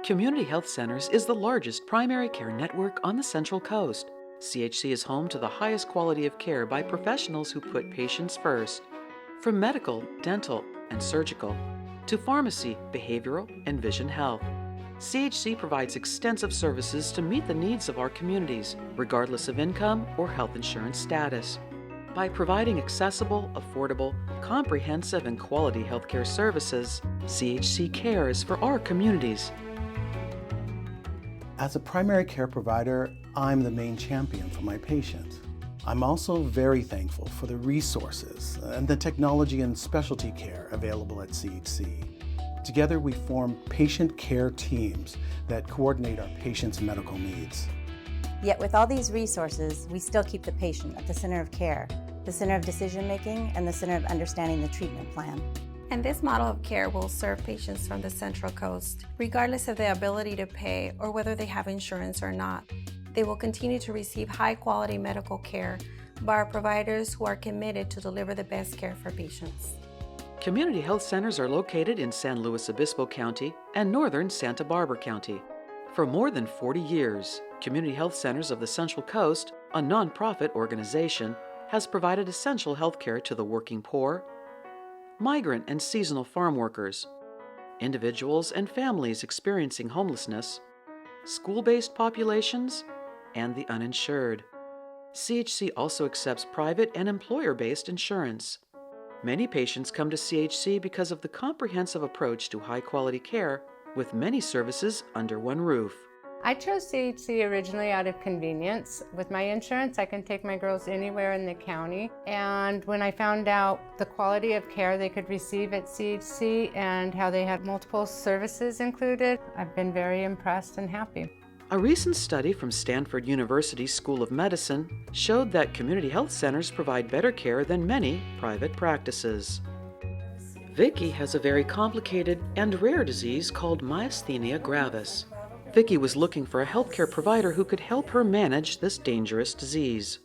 Community Health Centers is the largest primary care network on the Central Coast. CHC is home to the highest quality of care by professionals who put patients first. From medical, dental, and surgical, to pharmacy, behavioral, and vision health, CHC provides extensive services to meet the needs of our communities, regardless of income or health insurance status. By providing accessible, affordable, comprehensive, and quality healthcare services, CHC cares for our communities. As a primary care provider, I'm the main champion for my patients. I'm also very thankful for the resources and the technology and specialty care available at CHC. Together we form patient care teams that coordinate our patients' medical needs. Yet with all these resources, we still keep the patient at the center of care, the center of decision-making, and the center of understanding the treatment plan. And this model of care will serve patients from the Central Coast, regardless of their ability to pay or whether they have insurance or not. They will continue to receive high-quality medical care by our providers who are committed to deliver the best care for patients. Community health centers are located in San Luis Obispo County and northern Santa Barbara County. For more than 40 years, Community Health Centers of the Central Coast, a nonprofit organization, has provided essential health care to the working poor, migrant and seasonal farm workers, individuals and families experiencing homelessness, school-based populations, and the uninsured. CHC also accepts private and employer-based insurance. Many patients come to CHC because of the comprehensive approach to high-quality care with many services under one roof. I chose CHC originally out of convenience. With my insurance, I can take my girls anywhere in the county. And when I found out the quality of care they could receive at CHC and how they had multiple services included, I've been very impressed and happy. A recent study from Stanford University School of Medicine showed that community health centers provide better care than many private practices. Vicky has a very complicated and rare disease called myasthenia gravis. Vicky was looking for a healthcare provider who could help her manage this dangerous disease.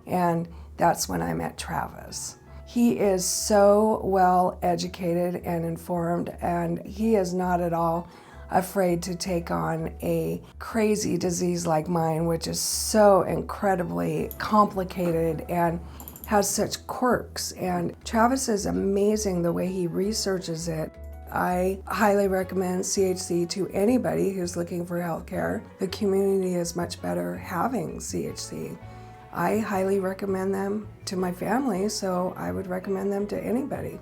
And that's when I met Travis. He is so well educated and informed, and he is not at all afraid to take on a crazy disease like mine, which is so incredibly complicated and has such quirks. And Travis is amazing the way he researches it. I highly recommend CHC to anybody who's looking for healthcare. The community is much better having CHC. I highly recommend them to my family, so I would recommend them to anybody.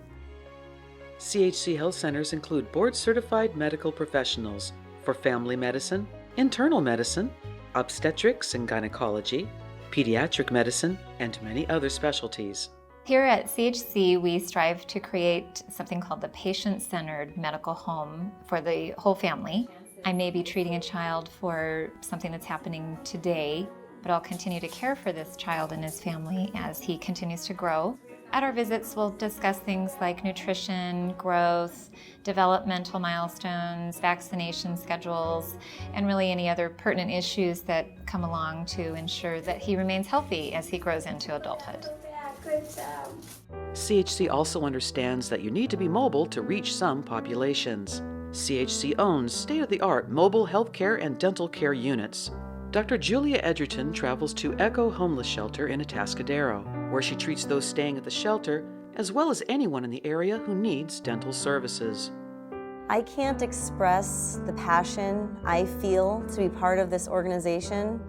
CHC health centers include board-certified medical professionals for family medicine, internal medicine, obstetrics and gynecology, pediatric medicine, and many other specialties. Here at CHC, we strive to create something called the patient-centered medical home for the whole family. I may be treating a child for something that's happening today, but I'll continue to care for this child and his family as he continues to grow. At our visits, we'll discuss things like nutrition, growth, developmental milestones, vaccination schedules, and really any other pertinent issues that come along to ensure that he remains healthy as he grows into adulthood. CHC also understands that you need to be mobile to reach some populations. CHC owns state-of-the-art mobile healthcare and dental care units. Dr. Julia Edgerton travels to Echo Homeless Shelter in Atascadero, where she treats those staying at the shelter, as well as anyone in the area who needs dental services. I can't express the passion I feel to be part of this organization.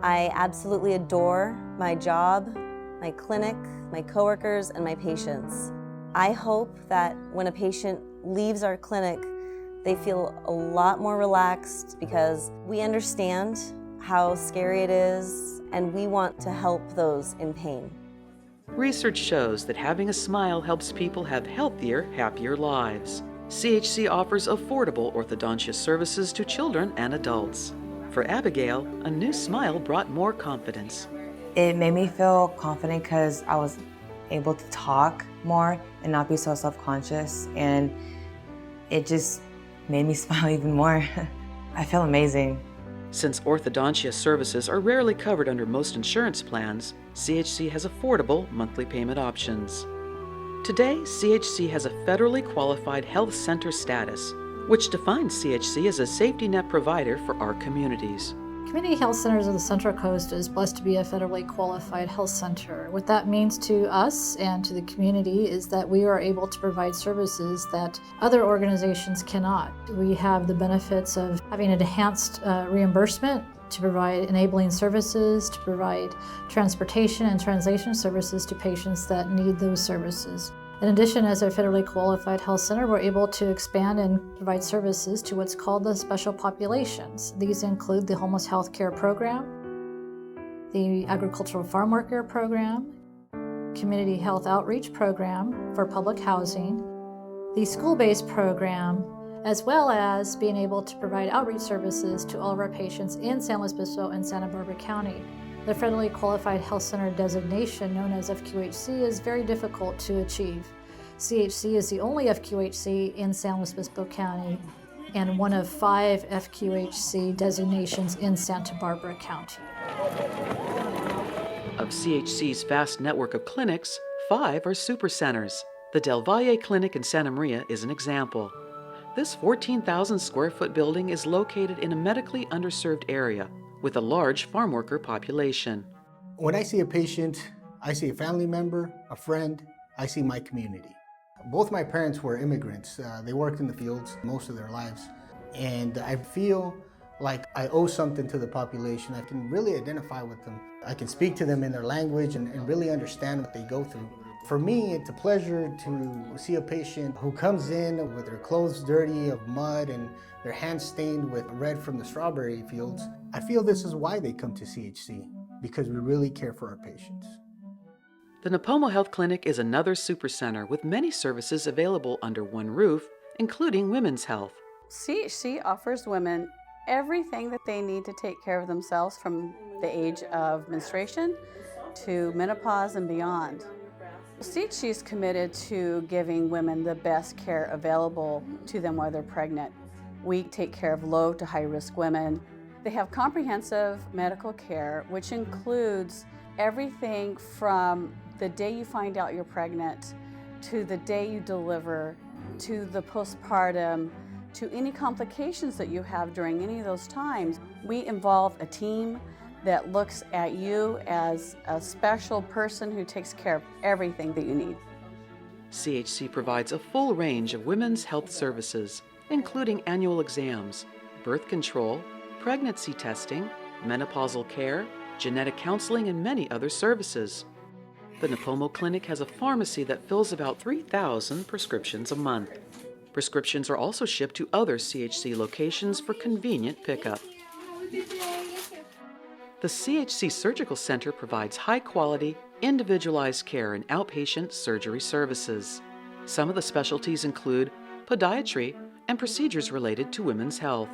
I absolutely adore my job, my clinic, my coworkers, and my patients. I hope that when a patient leaves our clinic, they feel a lot more relaxed because we understand how scary it is, and we want to help those in pain. Research shows that having a smile helps people have healthier, happier lives. CHC offers affordable orthodontia services to children and adults. For Abigail, a new smile brought more confidence. It made me feel confident because I was able to talk more and not be so self-conscious, and it just made me smile even more. I feel amazing. Since orthodontia services are rarely covered under most insurance plans, CHC has affordable monthly payment options. Today, CHC has a federally qualified health center status, which defines CHC as a safety net provider for our communities. Community Health Centers of the Central Coast is blessed to be a federally qualified health center. What that means to us and to the community is that we are able to provide services that other organizations cannot. We have the benefits of having enhanced reimbursement to provide enabling services, to provide transportation and translation services to patients that need those services. In addition, as a federally qualified health center, we're able to expand and provide services to what's called the special populations. These include the homeless health care program, the agricultural farm worker program, community health outreach program for public housing, the school-based program, as well as being able to provide outreach services to all of our patients in San Luis Obispo and Santa Barbara County. The federally qualified health center designation, known as FQHC, is very difficult to achieve. CHC is the only FQHC in San Luis Obispo County and one of 5 FQHC designations in Santa Barbara County. Of CHC's vast network of clinics, 5 are supercenters. The Del Valle Clinic in Santa Maria is an example. This 14,000 square foot building is located in a medically underserved area with a large farm worker population. When I see a patient, I see a family member, a friend, I see my community. Both my parents were immigrants. They worked in the fields most of their lives. And I feel like I owe something to the population. I can really identify with them. I can speak to them in their language and really understand what they go through. For me, it's a pleasure to see a patient who comes in with their clothes dirty of mud and their hands stained with red from the strawberry fields. I feel this is why they come to CHC, because we really care for our patients. The Nipomo Health Clinic is another supercenter with many services available under one roof, including women's health. CHC offers women everything that they need to take care of themselves from the age of menstruation to menopause and beyond. CHC is committed to giving women the best care available to them while they're pregnant. We take care of low to high risk women. They have comprehensive medical care, which includes everything from the day you find out you're pregnant, to the day you deliver, to the postpartum, to any complications that you have during any of those times. We involve a team that looks at you as a special person who takes care of everything that you need. CHC provides a full range of women's health services, including annual exams, birth control, pregnancy testing, menopausal care, genetic counseling, and many other services. The Nipomo Clinic has a pharmacy that fills about 3,000 prescriptions a month. Prescriptions are also shipped to other CHC locations for convenient pickup. The CHC Surgical Center provides high-quality, individualized care and outpatient surgery services. Some of the specialties include podiatry and procedures related to women's health.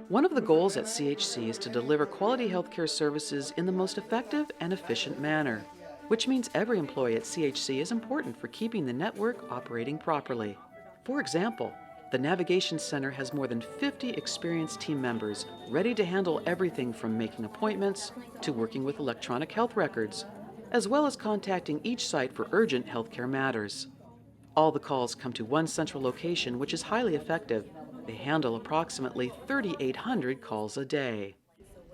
One of the goals at CHC is to deliver quality healthcare services in the most effective and efficient manner, which means every employee at CHC is important for keeping the network operating properly. For example, the Navigation Center has more than 50 experienced team members ready to handle everything from making appointments to working with electronic health records, as well as contacting each site for urgent healthcare matters. All the calls come to one central location, which is highly effective. They handle approximately 3,800 calls a day.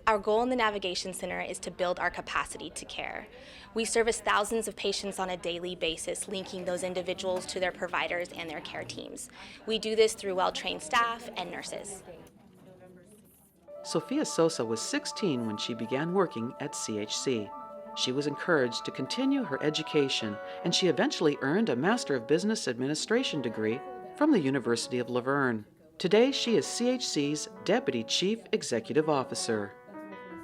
Our goal in the Navigation Center is to build our capacity to care. We service thousands of patients on a daily basis, linking those individuals to their providers and their care teams. We do this through well-trained staff and nurses. Sofia Sosa was 16 when she began working at CHC. She was encouraged to continue her education, and she eventually earned a Master of Business Administration degree from the University of La Verne. Today, she is CHC's Deputy Chief Executive Officer.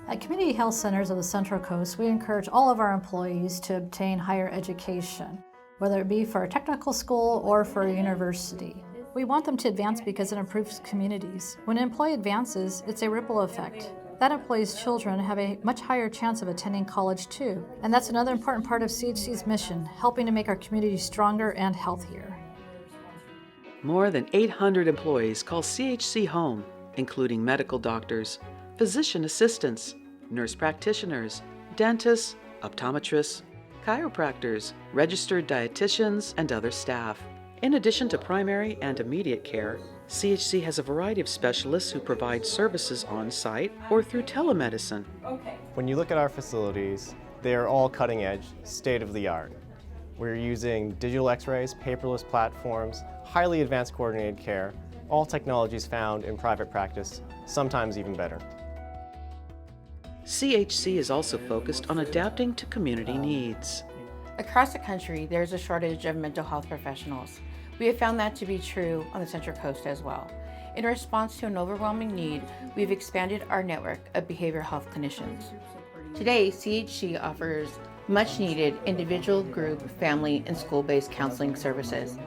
At Community Health Centers of the Central Coast, we encourage all of our employees to obtain higher education, whether it be for a technical school or for a university. We want them to advance because it improves communities. When an employee advances, it's a ripple effect. That employee's children have a much higher chance of attending college too. And that's another important part of CHC's mission, helping to make our community stronger and healthier. More than 800 employees call CHC home, including medical doctors, physician assistants, nurse practitioners, dentists, optometrists, chiropractors, registered dietitians, and other staff. In addition to primary and immediate care, CHC has a variety of specialists who provide services on-site or through telemedicine. When you look at our facilities, they are all cutting edge, state-of-the-art. We're using digital x-rays, paperless platforms, highly advanced coordinated care, all technologies found in private practice, sometimes even better. CHC is also focused on adapting to community needs. Across the country, there's a shortage of mental health professionals. We have found that to be true on the Central Coast as well. In response to an overwhelming need, we've expanded our network of behavioral health clinicians. Today, CHC offers much-needed individual, group, family, and school-based counseling services.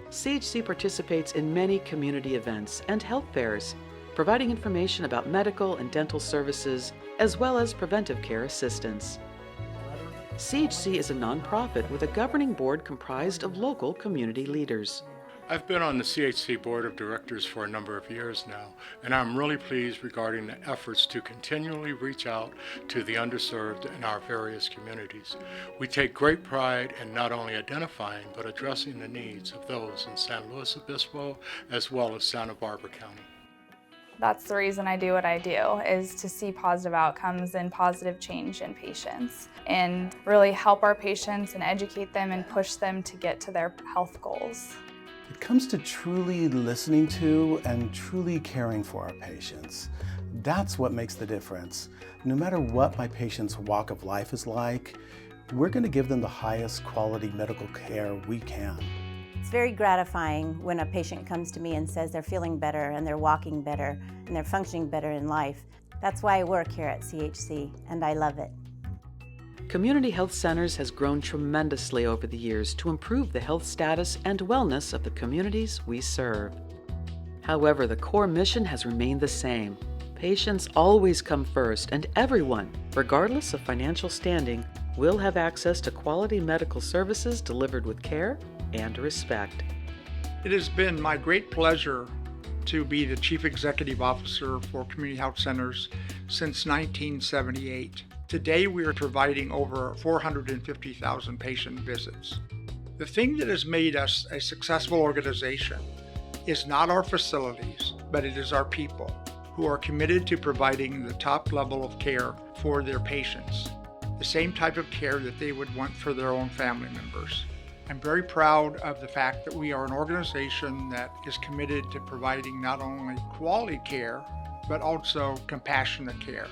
CHC participates in many community events and health fairs, providing information about medical and dental services, as well as preventive care assistance. CHC is a nonprofit with a governing board comprised of local community leaders. I've been on the CHC Board of Directors for a number of years now, and I'm really pleased regarding the efforts to continually reach out to the underserved in our various communities. We take great pride in not only identifying but addressing the needs of those in San Luis Obispo as well as Santa Barbara County. That's the reason I do what I do, is to see positive outcomes and positive change in patients and really help our patients and educate them and push them to get to their health goals. It comes to truly listening to and truly caring for our patients. That's what makes the difference. No matter what my patient's walk of life is like, we're going to give them the highest quality medical care we can. It's very gratifying when a patient comes to me and says they're feeling better and they're walking better and they're functioning better in life. That's why I work here at CHC, and I love it. Community Health Centers has grown tremendously over the years to improve the health status and wellness of the communities we serve. However, the core mission has remained the same. Patients always come first, and everyone, regardless of financial standing, will have access to quality medical services delivered with care and respect. It has been my great pleasure to be the Chief Executive Officer for Community Health Centers since 1978. Today we are providing over 450,000 patient visits. The thing that has made us a successful organization is not our facilities, but it is our people who are committed to providing the top level of care for their patients, the same type of care that they would want for their own family members. I'm very proud of the fact that we are an organization that is committed to providing not only quality care, but also compassionate care.